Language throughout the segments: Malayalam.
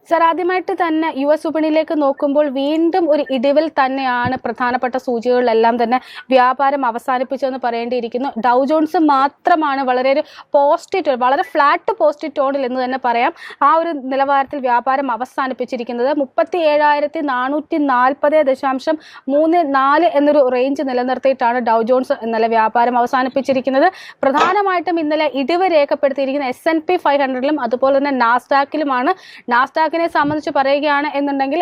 സർ, ആദ്യമായിട്ട് തന്നെ US വിപണിയിലേക്ക് നോക്കുമ്പോൾ വീണ്ടും ഒരു ഇടിവിൽ തന്നെയാണ് പ്രധാനപ്പെട്ട സൂചികകളിലെല്ലാം തന്നെ വ്യാപാരം അവസാനിപ്പിച്ചതെന്ന് പറയേണ്ടിയിരിക്കുന്നു. ഡൗ ജോൺസ് മാത്രമാണ് വളരെ ഒരു പോസിറ്റീവ്, വളരെ ഫ്ലാറ്റ് പോസിറ്റീവ് ടോണിൽ എന്ന് തന്നെ പറയാം, ആ ഒരു നിലവാരത്തിൽ വ്യാപാരം അവസാനിപ്പിച്ചിരിക്കുന്നത്. 37,440.34 എന്നൊരു റേഞ്ച് നിലനിർത്തിയിട്ടാണ് ഡൗ ജോൺസ് ഇന്നലെ വ്യാപാരം അവസാനിപ്പിച്ചിരിക്കുന്നത്. പ്രധാനമായിട്ടും ഇന്നലെ ഇടിവ് രേഖപ്പെടുത്തിയിരിക്കുന്ന S&P 500ലും അതുപോലെ തന്നെ നാസ്ഡാക്കിലുമാണ്. നാസ്ഡാക്കിനെ സംബന്ധിച്ച് പറയുകയാണ് എന്നുണ്ടെങ്കിൽ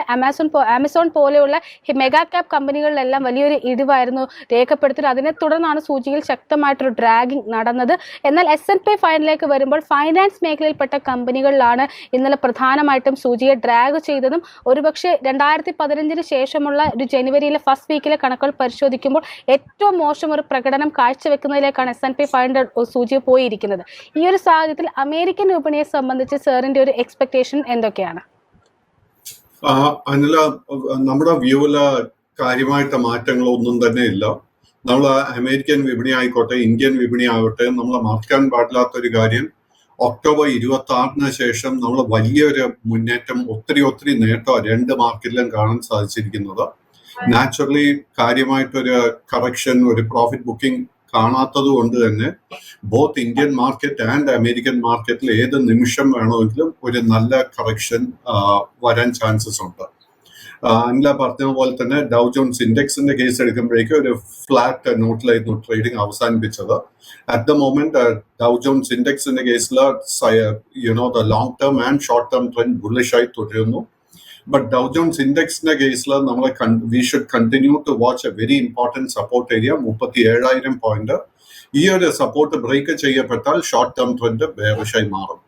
ആമസോൺ പോലെയുള്ള മെഗാ ക്യാപ് കമ്പനികളിലെല്ലാം വലിയൊരു ഇടിവായിരുന്നു രേഖപ്പെടുത്തിയത്. അതിനെ തുടർന്നാണ് സൂചിയിൽ ശക്തമായിട്ടൊരു ഡ്രാഗിംഗ് നടന്നത്. എന്നാൽ S&P 500ലേക്ക് വരുമ്പോൾ ഫൈനാൻസ് മേഖലയിൽപ്പെട്ട കമ്പനികളിലാണ് ഇന്നലെ പ്രധാനമായിട്ടും സൂചിയെ ഡ്രാഗ് ചെയ്തതും. ഒരുപക്ഷെ 2015 ശേഷമുള്ള ഒരു ജനുവരിയിലെ ഫസ്റ്റ് വീക്കിലെ കണക്കുകൾ പരിശോധിക്കുമ്പോൾ ഏറ്റവും മോശം ഒരു പ്രകടനം കാഴ്ചവെക്കുന്നതിലേക്കാണ് S&P 500 സൂചി പോയിരിക്കുന്നത്. ഈ ഒരു സാഹചര്യത്തിൽ അമേരിക്കൻ വിപണിയെ സംബന്ധിച്ച് സാറിന്റെ ഒരു എക്സ്പെക്ടേഷൻ എന്തൊക്കെയാണ്? അനില, നമ്മുടെ വ്യൂവില് കാര്യമായിട്ട് മാറ്റങ്ങളൊന്നും തന്നെ ഇല്ല. നമ്മൾ അമേരിക്കൻ വിപണി ആയിക്കോട്ടെ, ഇന്ത്യൻ വിപണി ആകട്ടെ, നമ്മൾ മറക്കാൻ പാടില്ലാത്തൊരു കാര്യം, ഒക്ടോബർ 26 ശേഷം നമ്മൾ വലിയൊരു മുന്നേറ്റം, ഒത്തിരി നേട്ടം രണ്ട് മാർക്കറ്റിലും കാണാൻ സാധിച്ചിരിക്കുന്നത്. നാച്ചുറലി കാര്യമായിട്ടൊരു കറക്ഷൻ, ഒരു പ്രോഫിറ്റ് ബുക്കിംഗ് കാണാത്തത് കൊണ്ട് തന്നെ both Indian market and American മാർക്കറ്റിൽ ഏത് നിമിഷം വേണമെങ്കിലും ഒരു നല്ല കറക്ഷൻ വരാൻ ചാൻസസ് ഉണ്ട്. അനില പറഞ്ഞതുപോലെ തന്നെ ഡൗ ജോൺസ് ഇൻഡെക്സിന്റെ കേസ് എടുക്കുമ്പോഴേക്കും ഒരു ഫ്ലാറ്റ് നോട്ടിലായിരുന്നു ട്രേഡിംഗ് അവസാനിപ്പിച്ചത്. At the moment Dow Jones ഇൻഡെക്സിന്റെ കേസിൽ the long term and short term trend bullish ആയി തുടരുന്നു. ബട്ട് ഡൗ ജോൺസ് ഇൻഡെക്സിന്റെ കേസിൽ നമ്മൾ we should continue to watch a very important support area 37,000 point. ഈ ഒരു സപ്പോർട്ട് ബ്രേക്ക് ചെയ്യപ്പെട്ടാൽ ഷോർട്ട് ടേം ട്രെൻഡ് ബെയറിഷായി മാറും.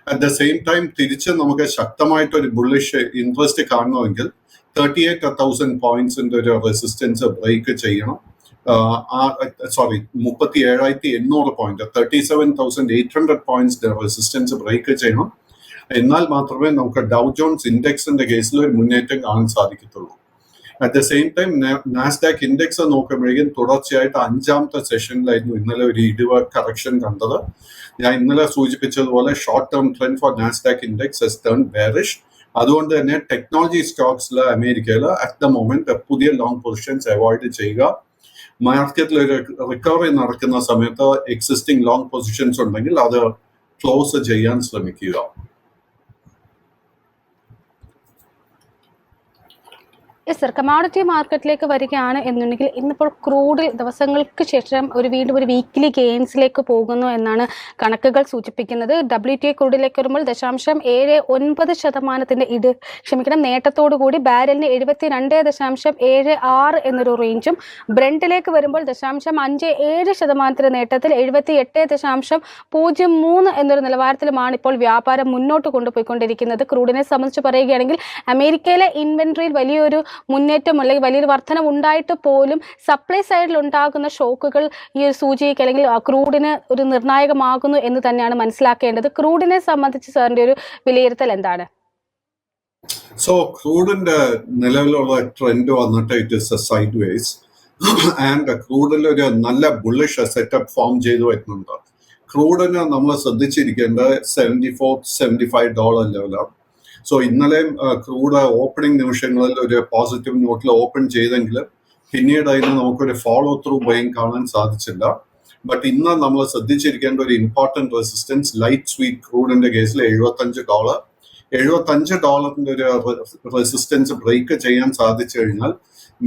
അറ്റ് ദ സെയിം ടൈം തിരിച്ച് നമുക്ക് ശക്തമായിട്ടൊരു ബുള്ളിഷ് ഇൻട്രസ്റ്റ് കാണണമെങ്കിൽ 38,000 പോയിന്റ്സിന്റെ ഒരു റെസിസ്റ്റൻസ് ബ്രേക്ക് ചെയ്യണം. 37,800 പോയിന്റ്, 37,800 പോയിന്റ്സ് റെസിസ്റ്റൻസ് ബ്രേക്ക് ചെയ്യണം. എന്നാൽ മാത്രമേ നമുക്ക് ഡൗ ജോൺസ് ഇൻഡെക്സിന്റെ കേസിൽ ഒരു മുന്നേറ്റം കാണാൻ സാധിക്കത്തുള്ളൂ. At the same time Nasdaq index നോക്കുമ്പോഴേക്കും തുടർച്ചയായിട്ട് 5ാമത്തെ സെഷനിലായിരുന്നു ഇന്നലെ ഒരു ഇടിവ് കറക്ഷൻ കണ്ടത്. ഞാൻ ഇന്നലെ സൂചിപ്പിച്ചതുപോലെ short term trend for Nasdaq index has turn bearish. അതുകൊണ്ട് തന്നെ ടെക്നോളജി സ്റ്റോക്സിൽ അമേരിക്കയിൽ അറ്റ് ദ മൊമെന്റ് പുതിയ ലോങ് പൊസിഷൻസ് അവോയ്ഡ് ചെയ്യുക. മാർക്കറ്റിൽ ഒരു റിക്കവറി നടക്കുന്ന സമയത്ത് എക്സിസ്റ്റിംഗ് ലോങ് പൊസിഷൻസ് ഉണ്ടെങ്കിൽ അത് ക്ലോസ് ചെയ്യാൻ ശ്രമിക്കുക. സർ, കമോഡിറ്റി മാർക്കറ്റിലേക്ക് വരികയാണ് എന്നുണ്ടെങ്കിൽ ഇന്നിപ്പോൾ ക്രൂഡിൽ ദിവസങ്ങൾക്ക് ശേഷം വീണ്ടും ഒരു വീക്കിലി ഗെയിൻസിലേക്ക് പോകുന്നു എന്നാണ് കണക്കുകൾ സൂചിപ്പിക്കുന്നത്. WTI ക്രൂഡിലേക്ക് വരുമ്പോൾ 0.79% നേട്ടത്തോടു കൂടി ബാരലിന് 72.76 എന്നൊരു റേഞ്ചും, ബ്രണ്ടിലേക്ക് വരുമ്പോൾ 0.57% നേട്ടത്തിൽ 78.03 എന്നൊരു നിലവാരത്തിലുമാണ് ഇപ്പോൾ വ്യാപാരം മുന്നോട്ട് കൊണ്ടുപോയിക്കൊണ്ടിരിക്കുന്നത്. ക്രൂഡിനെ സംബന്ധിച്ച് പറയുകയാണെങ്കിൽ അമേരിക്കയിലെ ഇൻവെന്ററിയിൽ വലിയൊരു മുന്നേറ്റം അല്ലെങ്കിൽ വലിയൊരു വർധനം ഉണ്ടായിട്ട് പോലും സപ്ലൈ സൈഡിൽ ഉണ്ടാകുന്ന ഷോക്കുകൾ ഈ ഒരു സൂചിക്ക് അല്ലെങ്കിൽ ക്രൂഡിന് ഒരു നിർണായകമാകുന്നു എന്ന് തന്നെയാണ് മനസ്സിലാക്കേണ്ടത്. ക്രൂഡിനെ സംബന്ധിച്ച് സാറിന്റെ ഒരു വിലയിരുത്തൽ എന്താണ്? സോ ക്രൂഡിന്റെ നിലവിലുള്ള ട്രെൻഡ് വന്നിട്ട് it is a sideways and ക്രൂഡിൽ ഒരു നല്ല ബുള്ളിഷ് സെറ്റപ്പ് ഫോം ചെയ്തു വരുന്നുണ്ട്. ക്രൂഡിന് നമ്മൾ ശ്രദ്ധിച്ചിരിക്കേണ്ടത് $74-75 ലെവലാണ്. സോ ഇന്നലെയും ക്രൂഡ് ഓപ്പണിംഗ് നിമിഷങ്ങളിൽ ഒരു പോസിറ്റീവ് നോട്ടിൽ ഓപ്പൺ ചെയ്തെങ്കിൽ പിന്നീട് അതിന് നമുക്കൊരു ഫോളോ ത്രൂ ബൈങ് കാണാൻ സാധിച്ചില്ല. ബട്ട് ഇന്ന് നമ്മൾ ശ്രദ്ധിച്ചിരിക്കേണ്ട ഒരു ഇമ്പോർട്ടൻറ്റ് റെസിസ്റ്റൻസ് ലൈറ്റ് സ്വീറ്റ് ക്രൂഡിന്റെ കേസിൽ $75. $75 ഒരു റെസിസ്റ്റൻസ് ബ്രേക്ക് ചെയ്യാൻ സാധിച്ചു കഴിഞ്ഞാൽ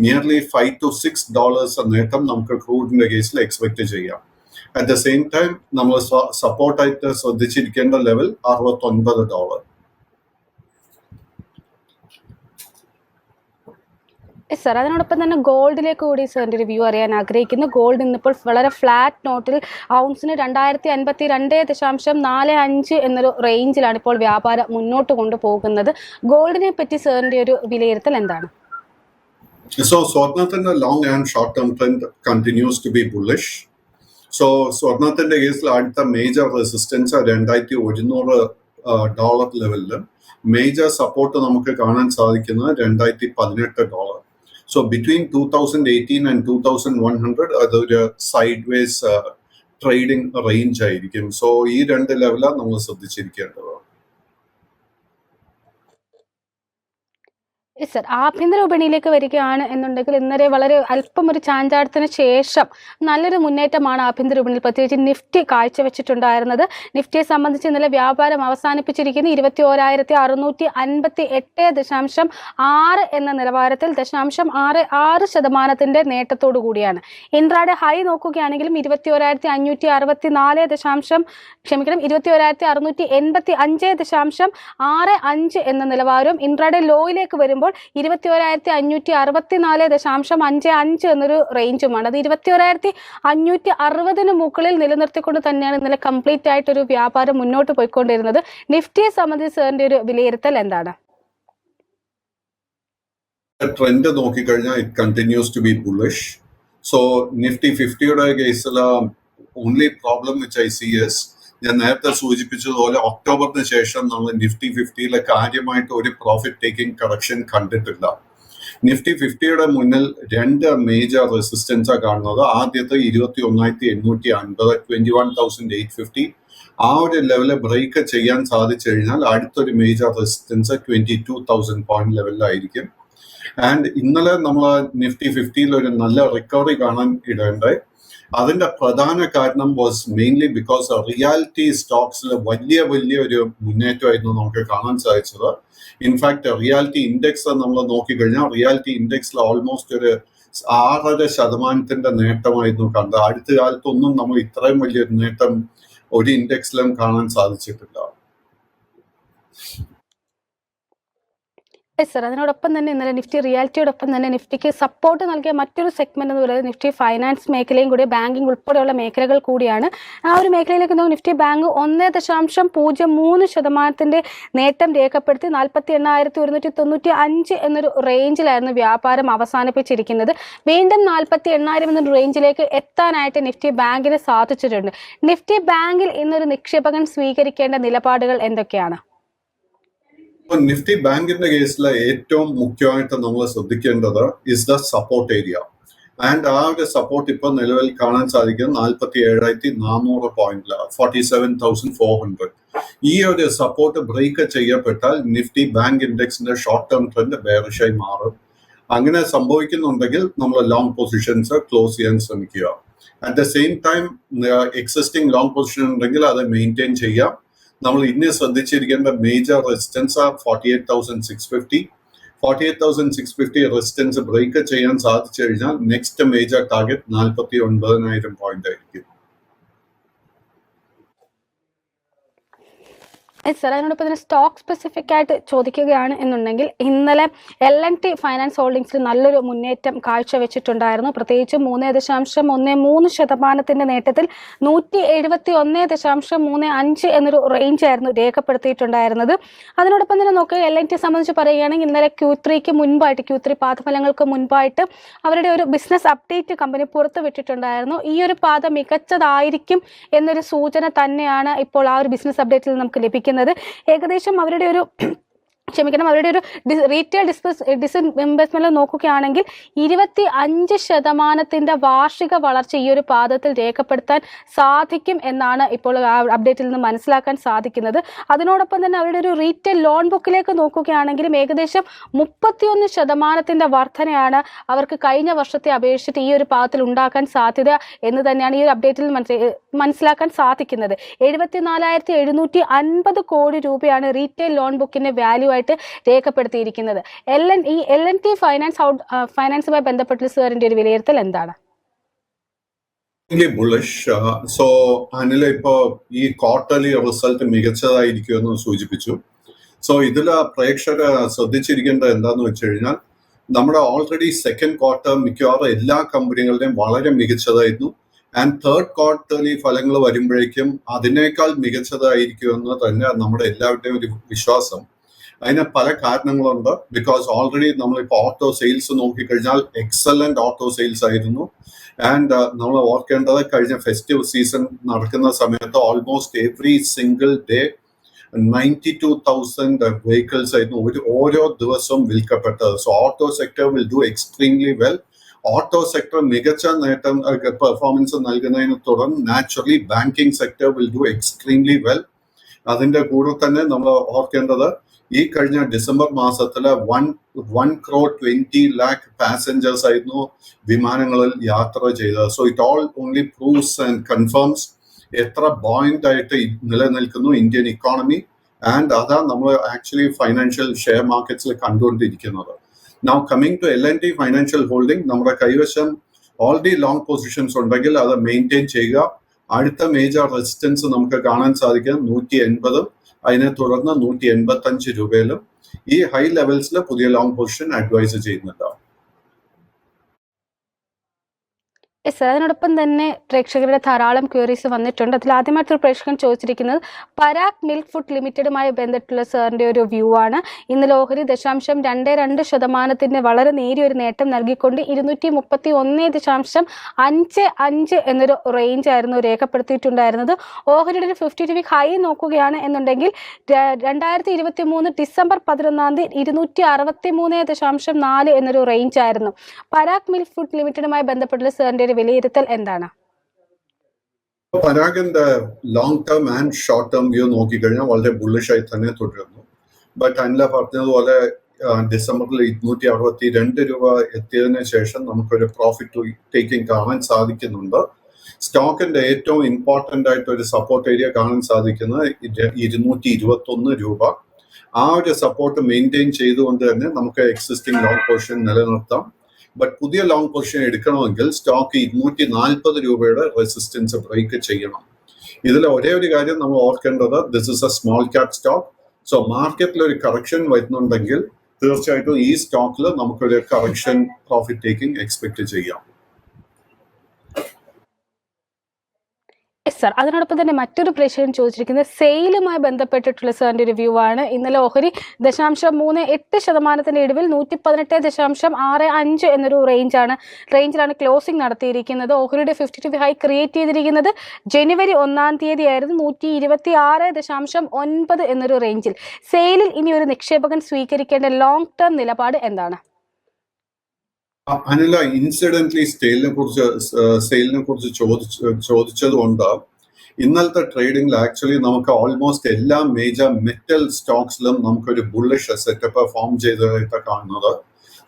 നിയർലി $5 to $6 നേട്ടം നമുക്ക് ക്രൂഡിന്റെ കേസിൽ എക്സ്പെക്ട് ചെയ്യാം. അറ്റ് ദ സെയിം ടൈം നമ്മൾ സപ്പോർട്ടായിട്ട് ശ്രദ്ധിച്ചിരിക്കേണ്ട ലെവൽ $69. സർ, അതിനോടൊപ്പം തന്നെ ഗോൾഡിലേക്ക് കൂടി സാറിൻ്റെ റിവ്യൂ അറിയാൻ ആഗ്രഹിക്കുന്നു. ഗോൾഡ് ഇന്നിപ്പോൾ വളരെ ഫ്ലാറ്റ് നോട്ടിൽ ഔൺസിന് 2052.45 എന്നൊരു റേഞ്ചിലാണ് ഇപ്പോൾ വ്യാപാരം മുന്നോട്ട് കൊണ്ടുപോകുന്നത്. ഗോൾഡിനെ പറ്റി സാറിൻ്റെ ഒരു വിലയിരുത്തൽ എന്താണ്? സോ സ്വർണത്തിന്റെ long and short term trend continues to be bullish. So സ്വർണത്തിന്റെ കേസിൽ അടുത്ത മേജർ റെസിസ്റ്റൻസ് $2,100 ലെവലിലും മേജർ സപ്പോർട്ട് നമുക്ക് കാണാൻ സാധിക്കുന്നത് $2,018. So between 2018 and 2100 അതൊരു സൈഡ് വേസ് ട്രേഡിംഗ് റേഞ്ച് ആയിരിക്കും. സോ ഈ രണ്ട് ലെവലാണ് നമ്മൾ ശ്രദ്ധിച്ചിരിക്കേണ്ടത്. Yes sir. ആഭ്യന്തര വിപണിയിലേക്ക് വരികയാണ് എന്നുണ്ടെങ്കിൽ ഇന്നലെ വളരെ അല്പം ഒരു ചാഞ്ചാട്ടത്തിന് ശേഷം നല്ലൊരു മുന്നേറ്റമാണ് ആഭ്യന്തര വിപണിയിൽ പ്രത്യേകിച്ച് നിഫ്റ്റി കാഴ്ചവെച്ചിട്ടുണ്ടായിരുന്നത്. നിഫ്റ്റിയെ സംബന്ധിച്ച് ഇന്നലെ വ്യാപാരം അവസാനിപ്പിച്ചിരിക്കുന്നത് 21,658.6 എന്ന നിലവാരത്തിൽ 0.66% നേട്ടത്തോടു കൂടിയാണ്. ഇൻട്രാഡേ ഹൈ നോക്കുകയാണെങ്കിലും 21,685 എന്ന നിലവാരവും ഇൻട്രാഡേ ലോയിലേക്ക് വരുമ്പോൾ 21,564.55 എന്നൊരു റേഞ്ചുമാണ്. അത് 21,560 മുകളിൽ നിലനിർത്തിക്കൊണ്ട് തന്നെയാണ് ഇന്നലെ കംപ്ലീറ്റ് ആയിട്ടൊരു വ്യാപാരം മുന്നോട്ട് പോയിക്കൊണ്ടിരുന്നത്. നിഫ്റ്റിയെ സംബന്ധിച്ച് സാറിന്റെ ഒരു വിലയിരുത്തൽ എന്താണ്? ട്രെൻഡ് നോക്കിക്കഴിഞ്ഞാൽ it continues to be bullish. So Nifty 50യുടെ കേസിൽ only problem which I see is ഞാൻ നേരത്തെ സൂചിപ്പിച്ചതുപോലെ ഒക്ടോബറിന് ശേഷം നമ്മൾ നിഫ്റ്റി 50 കാര്യമായിട്ട് ഒരു പ്രോഫിറ്റ് ടേക്കിംഗ് കറക്ഷൻ കണ്ടിട്ടില്ല. നിഫ്റ്റി 50യുടെ മുന്നിൽ രണ്ട് മേജർ റെസിസ്റ്റൻസാണ് കാണുന്നത്. ആദ്യത്തെ 21,850 21,850 ആ ഒരു ലെവല് ബ്രേക്ക് ചെയ്യാൻ സാധിച്ചു കഴിഞ്ഞാൽ അടുത്തൊരു മേജർ റെസിസ്റ്റൻസ് 22,000 പോയിന്റ് ലെവലിലായിരിക്കും. ആൻഡ് ഇന്നലെ നമ്മൾ നിഫ്റ്റി 50 ഒരു നല്ല റിക്കവറി കാണാൻ ഇടേണ്ടായി. അതിന്റെ പ്രധാന കാരണം വാസ് മെയിൻലി ബിക്കോസ് റിയാലിറ്റി സ്റ്റോക്സിൽ വലിയ ഒരു മുന്നേറ്റമായിരുന്നു നമുക്ക് കാണാൻ സാധിച്ചത്. ഇൻഫാക്ട് റിയാലിറ്റി ഇൻഡെക്സ് നമ്മൾ നോക്കിക്കഴിഞ്ഞാൽ റിയാലിറ്റി ഇൻഡെക്സിൽ ഓൾമോസ്റ്റ് ഒരു 6.5% നേട്ടമായിരുന്നു കണ്ടത്. അടുത്ത കാലത്തൊന്നും നമ്മൾ ഇത്രയും വലിയൊരു നേട്ടം ഒരു ഇൻഡെക്സിലും കാണാൻ സാധിച്ചിട്ടില്ല. Yes sir. അതിനോടൊപ്പം തന്നെ ഇന്നലെ നിഫ്റ്റി റിയാലിറ്റിയോടൊപ്പം തന്നെ നിഫ്റ്റിക്ക് സപ്പോർട്ട് നൽകിയ മറ്റൊരു സെഗ്മെന്റ് എന്ന് പറയുന്നത് നിഫ്റ്റി ഫൈനാൻസ് മേഖലയും കൂടി ബാങ്കിങ് ഉൾപ്പെടെയുള്ള മേഖലകൾ കൂടിയാണ്. ആ ഒരു മേഖലയിലേക്ക് നിഫ്റ്റി ബാങ്ക് 1.03% നേട്ടം രേഖപ്പെടുത്തി 48,195 എന്നൊരു റേഞ്ചിലായിരുന്നു വ്യാപാരം അവസാനിപ്പിച്ചിരിക്കുന്നത്. വീണ്ടും 48,000 എന്നൊരു റേഞ്ചിലേക്ക് എത്താനായിട്ട് നിഫ്റ്റി ബാങ്കിന് സാധിച്ചിട്ടുണ്ട്. നിഫ്റ്റി ബാങ്കിൽ ഇന്നൊരു നിക്ഷേപകൻ സ്വീകരിക്കേണ്ട നിലപാടുകൾ എന്തൊക്കെയാണ്? നിഫ്റ്റി ബാങ്കിന്റെ കേസിൽ ഏറ്റവും മുഖ്യമായിട്ട് നമ്മൾ ശ്രദ്ധിക്കേണ്ടത് is the support area. And ആ ഒരു സപ്പോർട്ട് ഇപ്പൊ നിലവിൽ കാണാൻ സാധിക്കും 47,400 പോയിന്റില് 47,400. ഈ ഒരു സപ്പോർട്ട് ബ്രേക്ക് ചെയ്യപ്പെട്ടാൽ നിഫ്റ്റി ബാങ്ക് ഇൻഡെക്സിന്റെ ഷോർട്ട് ടേം ട്രെൻഡ് ബെയറിഷായി മാറും. അങ്ങനെ സംഭവിക്കുന്നുണ്ടെങ്കിൽ നമ്മൾ ലോങ് പൊസിഷൻസ് ക്ലോസ് ചെയ്യാൻ ശ്രമിക്കുക. At the same time existing long position ഉണ്ടെങ്കിൽ അത് മെയിൻറ്റെയിൻ ചെയ്യാം. നമ്മൾ ഇനി ശ്രദ്ധിച്ചിരിക്കേണ്ട മേജർ റെസിസ്റ്റൻസ് 48,650. 48,650 റെസിസ്റ്റൻസ് ബ്രേക്ക് ചെയ്യാൻ സാധിച്ചു കഴിഞ്ഞാൽ നെക്സ്റ്റ് മേജർ ടാർഗറ്റ് 49,000 പോയിന്റ് ആയിരിക്കും. സർ, അതിനോടൊപ്പം തന്നെ സ്റ്റോക്ക് സ്പെസിഫിക് ആയിട്ട് ചോദിക്കുകയാണ് എന്നുണ്ടെങ്കിൽ ഇന്നലെ L&T ഫൈനാൻസ് ഹോൾഡിംഗ്സിൽ നല്ലൊരു മുന്നേറ്റം കാഴ്ചവെച്ചിട്ടുണ്ടായിരുന്നു. പ്രത്യേകിച്ച് 3.13% നേട്ടത്തിൽ 171.35 എന്നൊരു റേഞ്ചായിരുന്നു രേഖപ്പെടുത്തിയിട്ടുണ്ടായിരുന്നത്. അതിനോടൊപ്പം തന്നെ നോക്കുക L&T സംബന്ധിച്ച് പറയുകയാണെങ്കിൽ ഇന്നലെ Q3 മുൻപായിട്ട് Q3 പാദഫലങ്ങൾക്ക് മുൻപായിട്ട് അവരുടെ ഒരു ബിസിനസ് അപ്ഡേറ്റ് കമ്പനി പുറത്തുവിട്ടിട്ടുണ്ടായിരുന്നു. ഈ ഒരു പാത മികച്ചതായിരിക്കും എന്നൊരു സൂചന തന്നെയാണ് ഇപ്പോൾ ആ ഒരു ബിസിനസ് അപ്ഡേറ്റിൽ നമുക്ക് ലഭിക്കുന്നത്. ഏകദേശം അവരുടെ ഒരു റീറ്റെയിൽ ഇൻവെസ്റ്റ്മെന്റ് നോക്കുകയാണെങ്കിൽ 25% വാർഷിക വളർച്ച ഈ ഒരു പാദത്തിൽ രേഖപ്പെടുത്താൻ സാധിക്കും എന്നാണ് ഇപ്പോൾ അപ്ഡേറ്റിൽ നിന്ന് മനസ്സിലാക്കാൻ സാധിക്കുന്നത്. അതിനോടൊപ്പം തന്നെ അവരുടെ ഒരു റീറ്റെയിൽ ലോൺ ബുക്കിലേക്ക് നോക്കുകയാണെങ്കിലും ഏകദേശം 31% വർധനയാണ് അവർക്ക് കഴിഞ്ഞ വർഷത്തെ അപേക്ഷിച്ചിട്ട് ഈ ഒരു പാദത്തിൽ ഉണ്ടാക്കാൻ സാധ്യത എന്ന് തന്നെയാണ് ഈ ഒരു അപ്ഡേറ്റിൽ മനസ്സിലാക്കാൻ സാധിക്കുന്നത്. 74,750 കോടി രൂപയാണ് റീറ്റെയിൽ ലോൺ ബുക്കിന്റെ വാല്യൂ ആയിട്ട് രേഖപ്പെടുത്തിയിരിക്കുന്നത്. L&T ഫൈനാൻസുമായി ബന്ധപ്പെട്ട് സാറിന്റെ ഒരു വിലയിരുത്തൽ എന്താണ്? സോ അനില ഇപ്പോ ഈ ക്വാർട്ടർലി റിസൾട്ട് മികച്ചതായിരിക്കുമെന്ന് സൂചിപ്പിച്ചു. സോ ഇതില് പ്രേക്ഷകർ ശ്രദ്ധിച്ചിരിക്കേണ്ടത് എന്താന്ന് വെച്ച് കഴിഞ്ഞാൽ നമ്മുടെ ഓൾറെഡി സെക്കൻഡ് ക്വാർട്ടർ മിക്കവാറും എല്ലാ കമ്പനികളുടെയും വളരെ മികച്ചതായിരുന്നു. ആൻഡ് തേർഡ് ക്വാർട്ടർലി ഫലങ്ങൾ വരുമ്പോഴേക്കും അതിനേക്കാൾ മികച്ചതായിരിക്കുമെന്ന് തന്നെ നമ്മുടെ എല്ലാവരുടെയും ഒരു വിശ്വാസം. അതിന് പല കാരണങ്ങളുണ്ട്. ബിക്കോസ് ഓൾറെഡി നമ്മളിപ്പോൾ ഓട്ടോ സെയിൽസ് നോക്കിക്കഴിഞ്ഞാൽ എക്സലന്റ് ഓട്ടോ സെയിൽസ് ആയിരുന്നു. ആൻഡ് നമ്മൾ ഓർക്കേണ്ടത് കഴിഞ്ഞ ഫെസ്റ്റീവ് സീസൺ നടക്കുന്ന സമയത്ത് almost every single day 92,000 vehicles ആയിരുന്നു ഓരോ ദിവസവും വിൽക്കപ്പെട്ടത്. So auto sector will do extremely well. Auto sector മികച്ച നേട്ടം പെർഫോമൻസ് നൽകുന്നതിനെ തുടർന്ന് naturally banking sector will do extremely well. അതിന്റെ കൂടെ തന്നെ നമ്മൾ ഓർക്കേണ്ടത് ഈ കഴിഞ്ഞ ഡിസംബർ മാസത്തില് 1.20 crore പാസഞ്ചേഴ്സ് ആയിരുന്നു വിമാനങ്ങളിൽ യാത്ര ചെയ്തത്. So it all only proves and confirms എത്ര ബോയിന്റ് ആയിട്ട് നിലനിൽക്കുന്നു ഇന്ത്യൻ ഇക്കോണമി. ആൻഡ് അതാണ് നമ്മൾ ആക്ച്വലി ഫൈനാൻഷ്യൽ ഷെയർ മാർക്കറ്റ്സിൽ കണ്ടുകൊണ്ടിരിക്കുന്നത്. Now coming to LNT financial holding, നമ്മുടെ കൈവശം ഓൾറെഡി ലോങ് പൊസിഷൻസ് ഉണ്ടെങ്കിൽ അത് മെയിൻറ്റെയിൻ ചെയ്യുക. അടുത്ത മേജർ റെസിസ്റ്റൻസ് നമുക്ക് കാണാൻ സാധിക്കും 180, അതിനെ തുടർന്ന് 185 രൂപയിലും. ഈ ഹൈ ലെവൽസിൽ പുതിയ ലോങ് പൊസിഷൻ അഡ്വൈസ് ചെയ്യുന്നുണ്ട്. അതിനോടൊപ്പം തന്നെ പ്രേക്ഷകരുടെ ധാരാളം ക്വയറീസ് വന്നിട്ടുണ്ട്. അതിൽ ആദ്യമായിട്ടൊരു പ്രേക്ഷകൻ ചോദിച്ചിരിക്കുന്നത് പരാഗ് മിൽക്ക് ഫുഡ് ലിമിറ്റഡുമായി ബന്ധപ്പെട്ടുള്ള സാറിന്റെ ഒരു വ്യൂ ആണ്. ഇന്നലെ ഓഹരി 0.22% വളരെ നേരിയ ഒരു നേട്ടം നൽകിക്കൊണ്ട് 231.55 എന്നൊരു റേഞ്ച് ആയിരുന്നു രേഖപ്പെടുത്തിയിട്ടുണ്ടായിരുന്നത്. ഓഹരിയുടെ ഒരു 50 വീക്ക് ഹൈ നോക്കുകയാണ് എന്നുണ്ടെങ്കിൽ 2023 ഡിസംബർ 11 263.4 എന്നൊരു റേഞ്ച് ആയിരുന്നു. പരാഗ് മിൽക്ക് ഫുഡ് ലിമിറ്റഡുമായി ബന്ധപ്പെട്ടുള്ള സാറിന്റെ ഒരു വിലയിരുത്തൽ എന്താണ്? പരാഗിന്റെ long term and short term view നോക്കിക്കഴിഞ്ഞാൽ വളരെ ബുള്ളിഷ് ആയി തന്നെ തുടരുന്നു. ബട്ട് അനില പറഞ്ഞതുപോലെ ഡിസംബറിൽ 262 രൂപ എത്തിയതിനു ശേഷം നമുക്കൊരു പ്രോഫിറ്റ് ടേക്കിംഗ് കാണാൻ സാധിക്കുന്നുണ്ട്. സ്റ്റോക്കിന്റെ ഏറ്റവും ഇമ്പോർട്ടന്റ് ആയിട്ട് ഒരു സപ്പോർട്ട് ഏരിയ കാണാൻ സാധിക്കുന്നത് 221 രൂപ. ആ ഒരു സപ്പോർട്ട് മെയിൻറ്റെയിൻ ചെയ്തുകൊണ്ട് തന്നെ നമുക്ക് എക്സിസ്റ്റിംഗ് ലോങ് പൊസിഷൻ നിലനിർത്താം. ബട്ട് പുതിയ ലോങ് പൊസിഷൻ എടുക്കണമെങ്കിൽ സ്റ്റോക്ക് 240 രൂപയുടെ റെസിസ്റ്റൻസ് ബ്രേക്ക് ചെയ്യണം. ഇതിൽ ഒരേ ഒരു കാര്യം നമ്മൾ ഓർക്കേണ്ടത്, this is A small cap stock. So മാർക്കറ്റിൽ ഒരു കറക്ഷൻ വരുന്നുണ്ടെങ്കിൽ തീർച്ചയായിട്ടും ഈ സ്റ്റോക്കിൽ നമുക്കൊരു കറക്ഷൻ പ്രോഫിറ്റ് ടേക്കിംഗ് എക്സ്പെക്ട് ചെയ്യാം. സർ, അതിനോടൊപ്പം തന്നെ മറ്റൊരു പ്രേക്ഷകൻ ചോദിച്ചിരിക്കുന്നത് സെയിലുമായി ബന്ധപ്പെട്ടിട്ടുള്ള സാറിന്റെ ഒരു വ്യൂ ആണ്. ഇന്നലെ ഓഹരി 0.38% ഇടിവിൽ 118.65 എന്നൊരു റേഞ്ചിലാണ് ക്ലോസിംഗ് നടത്തിയിരിക്കുന്നത്. ഓഹരിയുടെ 50 വീക്ക് ഹൈ ക്രിയേറ്റ് ചെയ്തിരിക്കുന്നത് ജനുവരി 1 ആയിരുന്നു 126.9 എന്നൊരു റേഞ്ചിൽ. സെയിലിൽ ഇനി ഒരു നിക്ഷേപകൻ സ്വീകരിക്കേണ്ട ലോങ് ടേം നിലപാട് എന്താണ്? അനില ഇൻസിഡന്റ്ലി സെയിലിനെ കുറിച്ച് ചോദിച്ചതുകൊണ്ട് ഇന്നലത്തെ ട്രേഡിംഗിൽ ആക്ച്വലി നമുക്ക് ഓൾമോസ്റ്റ് എല്ലാ മേജർ മെറ്റൽ സ്റ്റോക്സിലും നമുക്കൊരു ബുള്ളിഷ് സെറ്റപ്പ് ഫോം ചെയ്തതായിട്ട് കാണുന്നത്.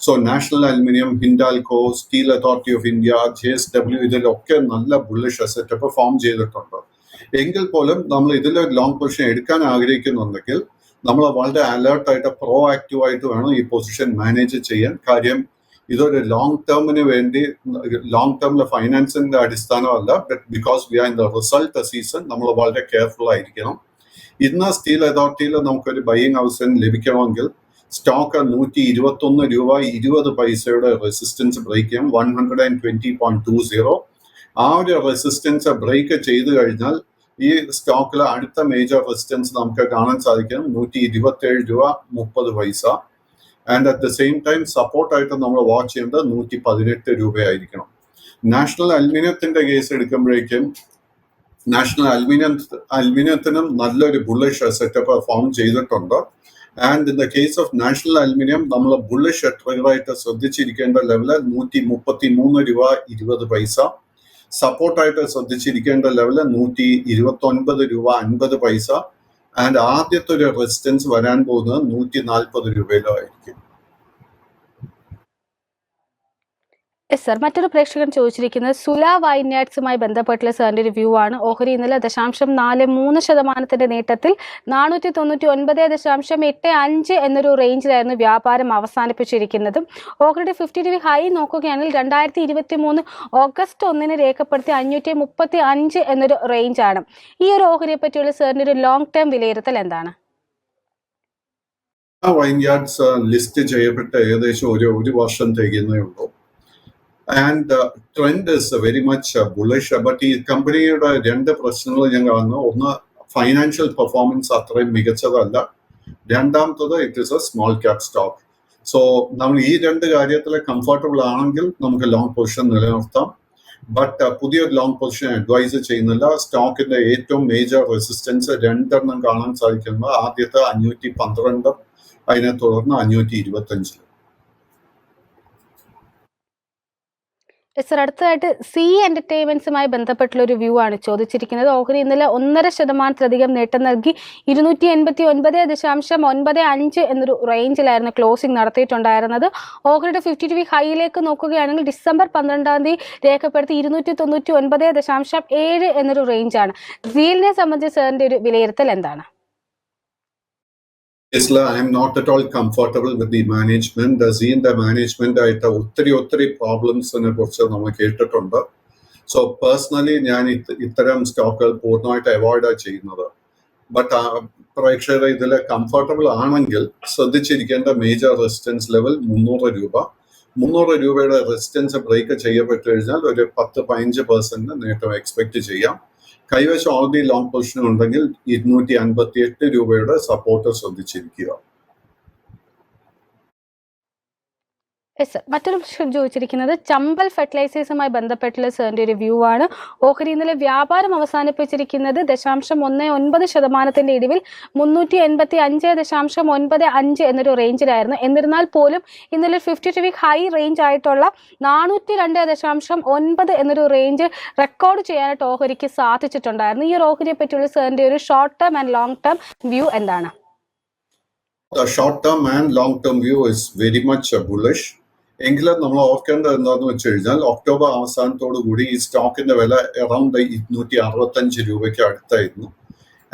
So national aluminium, Hindalco, steel authority of India, JSW ഇതിലൊക്കെ നല്ല ബുള്ളിഷ് സെറ്റപ്പ് ഫോം ചെയ്തിട്ടുണ്ട്. എങ്കിൽ പോലും നമ്മൾ ഇതിലൊരു ലോങ് പൊസിഷൻ എടുക്കാൻ ആഗ്രഹിക്കുന്നുണ്ടെങ്കിൽ നമ്മൾ വളരെ അലേർട്ടായിട്ട് പ്രോ ആക്റ്റീവായിട്ട് വേണം ഈ പൊസിഷൻ മാനേജ് ചെയ്യാൻ. കാര്യം ഇതൊരു ലോങ് ടേമിന് വേണ്ടി, ലോങ് ടേമിലെ ഫൈനാൻസിന്റെ അടിസ്ഥാനമല്ല, but because we are in the result season നമ്മൾ വളരെ കെയർഫുൾ ആയിരിക്കണം. ഇന്ന് സ്റ്റീൽ അതോറിറ്റിയിൽ നമുക്കൊരു ബൈയിങ് അവസരം ലഭിക്കണമെങ്കിൽ സ്റ്റോക്ക് 121 രൂപ 20 പൈസയുടെ റെസിസ്റ്റൻസ് ബ്രേക്ക് ചെയ്യും, 120.20. ആ ഒരു റെസിസ്റ്റൻസ് ബ്രേക്ക് ചെയ്ത് കഴിഞ്ഞാൽ ഈ സ്റ്റോക്കിലെ അടുത്ത മേജർ റെസിസ്റ്റൻസ് നമുക്ക് കാണാൻ സാധിക്കും 127 രൂപ 30 പൈസ. And at the same time സപ്പോർട്ടായിട്ട് നമ്മൾ വാച്ച് ചെയ്യേണ്ടത് 118 രൂപയായിരിക്കണം. നാഷണൽ അലുമിനിയത്തിന്റെ കേസ് എടുക്കുമ്പോഴേക്കും നാഷണൽ അലുമിനിയത്തിനും നല്ലൊരു ബുള്ളിഷ് സെറ്റപ്പ് ഫോം ചെയ്തിട്ടുണ്ട്. And in the case of national aluminium നമ്മൾ ബുള്ളിഷ് ട്രിഗറായിട്ട് ശ്രദ്ധിച്ചിരിക്കേണ്ട ലെവല് 133 രൂപ 20 പൈസ. സപ്പോർട്ടായിട്ട് ശ്രദ്ധിച്ചിരിക്കേണ്ട ലെവല് 129 രൂപ 50 പൈസ. ആൻഡ് ആദ്യത്തെ ഒരു റെസിസ്റ്റൻസ് വരാൻ പോകുന്നത് 140 രൂപയിലോ ആയിരിക്കും. സർ, മറ്റൊരു പ്രേക്ഷകൻ ചോദിച്ചിരിക്കുന്നത് സുല വൈൻയാർഡ്സുമായി ബന്ധപ്പെട്ടുള്ള സാറിന്റെ ഒരു വ്യൂ ആണ്. ഓഹരി ഇന്നലെ 0.43% നേട്ടത്തിൽ 499.85 എന്നൊരു റേഞ്ചിലായിരുന്നു വ്യാപാരം അവസാനിപ്പിച്ചിരിക്കുന്നത്. ഓഹരിയുടെ 50 വീക്ക് ഹൈ നോക്കുകയാണെങ്കിൽ 2023 ഓഗസ്റ്റ് 1 രേഖപ്പെടുത്തിയ 535 എന്നൊരു റേഞ്ചാണ്. ഈ ഒരു ഓഹരിയെ പറ്റിയുള്ള സാറിന്റെ ഒരു ലോങ് ടേം വിലയിരുത്തൽ എന്താണ്? വൈൻയാർഡ്സ് ലിസ്റ്റ് ചെയ്യപ്പെട്ട് ഏകദേശം ഒരു വർഷം തികയുന്നേ ഉള്ളൂ. And trend is very much bullish. But ഈ കമ്പനിയുടെ രണ്ട് പ്രശ്നങ്ങൾ ഞാൻ കാണുന്നു. ഒന്ന്, ഫൈനാൻഷ്യൽ പെർഫോമൻസ് അത്രയും മികച്ചതല്ല. രണ്ടാമത്തത്, it is A small cap stock. So നമ്മൾ ഈ രണ്ട് കാര്യത്തിൽ കംഫർട്ടബിൾ ആണെങ്കിൽ നമുക്ക് ലോങ് പൊസിഷൻ നിലനിർത്താം. ബട്ട് പുതിയൊരു ലോങ് പൊസിഷൻ അഡ്വൈസ് ചെയ്യുന്നില്ല. സ്റ്റോക്കിന്റെ ഏറ്റവും മേജർ റെസിസ്റ്റൻസ് രണ്ടെണ്ണം കാണാൻ സാധിക്കുന്നത്. ആദ്യത്തെ 512, അതിനെ തുടർന്ന് 525. സർ, അടുത്തതായിട്ട് സി എന്റർടൈൻമെന്റ്സുമായി ബന്ധപ്പെട്ടുള്ള ഒരു വ്യൂ ആണ് ചോദിച്ചിരിക്കുന്നത്. ഓഹരി ഇന്നലെ 1.5% നേട്ടം നൽകി 289.95 എന്നൊരു റേഞ്ചിലായിരുന്നു ക്ലോസിംഗ് നടത്തിയിട്ടുണ്ടായിരുന്നത്. ഓഹരിയുടെ 52 വീക്ക് ഹൈയിലേക്ക് നോക്കുകയാണെങ്കിൽ ഡിസംബർ 12 രേഖപ്പെടുത്തി 299.7 എന്നൊരു റേഞ്ചാണ്. സീലിനെ സംബന്ധിച്ച് സാറിന്റെ ഒരു വിലയിരുത്തൽ എന്താണ്? Tesla, I am not at all comfortable with the management. The Zee management ആയിട്ട് ഒത്തിരി പ്രോബ്ലംസിനെ കുറിച്ച് നമ്മൾ കേട്ടിട്ടുണ്ട്. സോ പേഴ്സണലി ഞാൻ ഇത്തരം സ്റ്റോക്കുകൾ പൂർണ്ണമായിട്ട് അവോയ്ഡ് ചെയ്യുന്നത്. ബട്ട് പ്രേക്ഷകർ ഇതിൽ കംഫർട്ടബിൾ ആണെങ്കിൽ ശ്രദ്ധിച്ചിരിക്കേണ്ട മേജർ റെസിസ്റ്റൻസ് ലെവൽ 300 രൂപ. 300 രൂപയുടെ റെസിസ്റ്റൻസ് ബ്രേക്ക് ചെയ്യപ്പെട്ടു കഴിഞ്ഞാൽ ഒരു 10-15% നേട്ടം എക്സ്പെക്ട് ചെയ്യാം. കൈവശം ഓൾറെഡി ലോങ് പൊസിഷൻ ഉണ്ടെങ്കിൽ 258 രൂപയുടെ സപ്പോർട്ട് ശ്രദ്ധിച്ചിരിക്കുക. മറ്റൊരു പ്രശ്നം ചോദിച്ചിരിക്കുന്നത് ചമ്പൽ ഫെർട്ടിലൈസേഴ്സുമായി ബന്ധപ്പെട്ടുള്ള സാറിന്റെ ഒരു വ്യൂ ആണ്. ഓഹരി ഇന്നലെ വ്യാപാരം അവസാനിപ്പിച്ചിരിക്കുന്നത് 0.19% ഇടിവിൽ 385.95 എന്നൊരു റേഞ്ചിലായിരുന്നു. എന്നിരുന്നാൽ പോലും ഇന്നലെ 52 വീക്ക് ഹൈ റേഞ്ച് ആയിട്ടുള്ള 402.9 എന്നൊരു റേഞ്ച് റെക്കോർഡ് ചെയ്യാനായിട്ട് ഓഹരിക്ക് സാധിച്ചിട്ടുണ്ടായിരുന്നു. ഈ ഓഹരിയെ പറ്റിയുള്ള സാറിന്റെ ഒരു short term and long term view എന്താണ്? The short term and long term view is very much bullish. എങ്കിലും നമ്മൾ ഓർക്കേണ്ടത് എന്താണെന്ന് വെച്ച് കഴിഞ്ഞാൽ ഒക്ടോബർ അവസാനത്തോടു കൂടി ഈ സ്റ്റോക്കിന്റെ വില അറൌണ്ട് 265 രൂപയ്ക്ക് അടുത്തായിരുന്നു.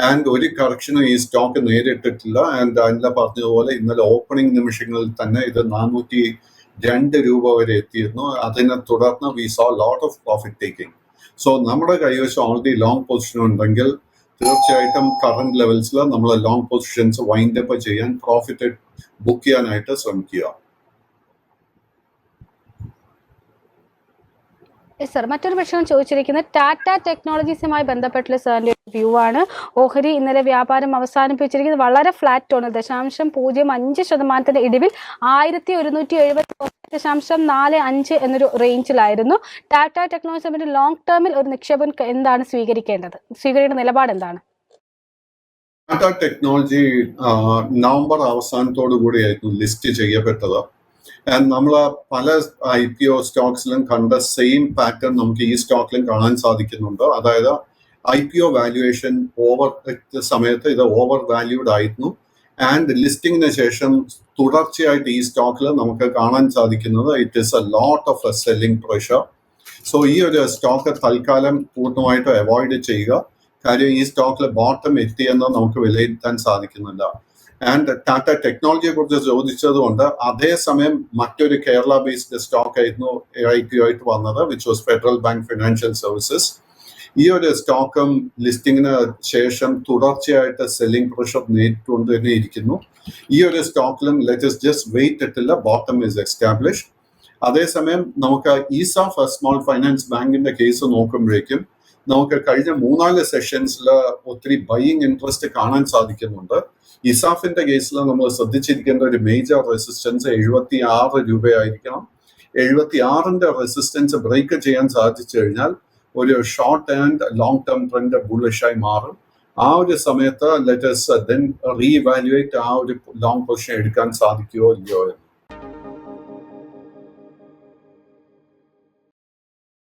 ആൻഡ് ഒരു കറക്ഷനും ഈ സ്റ്റോക്ക് നേരിട്ടിട്ടില്ല. ആൻഡ് അല്ല പറഞ്ഞതുപോലെ ഇന്നലെ ഓപ്പണിംഗ് നിമിഷങ്ങളിൽ തന്നെ ഇത് 402 രൂപ വരെ എത്തിയിരുന്നു. അതിനെ തുടർന്ന് we saw lot of profit taking. So നമ്മുടെ കൈവശം ഓൾറെഡി ലോങ് പൊസിഷൻ ഉണ്ടെങ്കിൽ തീർച്ചയായിട്ടും കറന്റ് ലെവൽസിൽ നമ്മൾ ലോങ് പൊസിഷൻസ് വൈൻഡ് അപ്പ് ചെയ്യാൻ, പ്രോഫിറ്റ് ബുക്ക് ചെയ്യാനായിട്ട് ശ്രമിക്കുക. സർ, മറ്റൊരു പ്രശ്നം ചോദിച്ചിരിക്കുന്നത് ടാറ്റ ടെക്നോളജീസുമായി ബന്ധപ്പെട്ടുള്ള സാറിന്റെ വ്യൂ ആണ്. ഓഹരി ഇന്നലെ വ്യാപാരം അവസാനിപ്പിച്ചിരിക്കുന്നത് വളരെ ഫ്ലാറ്റ് ആണ്. 0.05% ഇടിവിൽ 1170.45 എന്നൊരു റേഞ്ചിലായിരുന്നു. ടാറ്റ ടെക്നോളജി ലോങ് ടേമിൽ ഒരു നിക്ഷേപം എന്താണ് സ്വീകരിക്കേണ്ട നിലപാട് എന്താണ്? ടാറ്റ ടെക്നോളജി നവംബർ അവസാനത്തോടു കൂടിയായിരുന്നു ലിസ്റ്റ് ചെയ്യപ്പെട്ടത്. നമ്മൾ പല IPO സ്റ്റോക്സിലും കണ്ട സെയിം പാറ്റേൺ നമുക്ക് ഈ സ്റ്റോക്കിലും കാണാൻ സാധിക്കുന്നുണ്ട്. അതായത് IPO വാല്യുവേഷൻ സമയത്ത് ഇത് ഓവർ വാല്യൂഡ് ആയിരുന്നു. ആൻഡ് ലിസ്റ്റിംഗിന് ശേഷം തുടർച്ചയായിട്ട് ഈ സ്റ്റോക്കിൽ നമുക്ക് കാണാൻ സാധിക്കുന്നത് it is a lot of selling pressure. So ഈ ഒരു സ്റ്റോക്ക് തൽക്കാലം പൂർണ്ണമായിട്ട് അവോയ്ഡ് ചെയ്യുക. കാര്യം ഈ സ്റ്റോക്കിൽ ബോട്ടം എത്തിയെന്ന് നമുക്ക് വിലയിരുത്താൻ സാധിക്കുന്നില്ല. ആൻഡ് ടാറ്റ ടെക്നോളജിയെ കുറിച്ച് ചോദിച്ചതുകൊണ്ട് അതേസമയം മറ്റൊരു കേരള ബേസ്ഡ് സ്റ്റോക്ക് ആയിരുന്നു IPO ആയിട്ട് വന്നത്, which was federal bank financial services. ഈ ഒരു സ്റ്റോക്കും ലിസ്റ്റിംഗിന് ശേഷം തുടർച്ചയായിട്ട് സെല്ലിംഗ് പ്രഷർ നേരിട്ടുകൊണ്ട് തന്നെ ഇരിക്കുന്നു. ഈ ഒരു സ്റ്റോക്കിലും ലെറ്റസ് ജസ്റ്റ് വെയിറ്റ് ഇട്ടില്ല, ബോട്ടം ഇസ് എസ്റ്റാബ്ലിഷ്ഡ്. അതേസമയം നമുക്ക് ഈസാഫ് സ്മോൾ ഫൈനാൻസ് ബാങ്കിന്റെ കേസ് നോക്കുമ്പോഴേക്കും നമുക്ക് കഴിഞ്ഞ 3-4 സെഷൻസിൽ ഒത്തിരി ബൈയിങ് ഇൻട്രസ്റ്റ് കാണാൻ സാധിക്കുന്നുണ്ട്. ഇസാഫിന്റെ കേസിൽ നമ്മൾ ശ്രദ്ധിച്ചിരിക്കേണ്ട ഒരു മേജർ റെസിസ്റ്റൻസ് 76 രൂപയായിരിക്കണം. 76ന്റെ റെസിസ്റ്റൻസ് ബ്രേക്ക് ചെയ്യാൻ സാധിച്ചു കഴിഞ്ഞാൽ ഒരു short and long term trend ബുള്ളിഷായി മാറും. ആ ഒരു സമയത്ത് ലെറ്റ് us then റീഇവാലുവേറ്റ് ആ ഒരു ലോങ് പൊസിഷൻ എടുക്കാൻ സാധിക്കുമോ ഇല്ലയോ എന്ന്.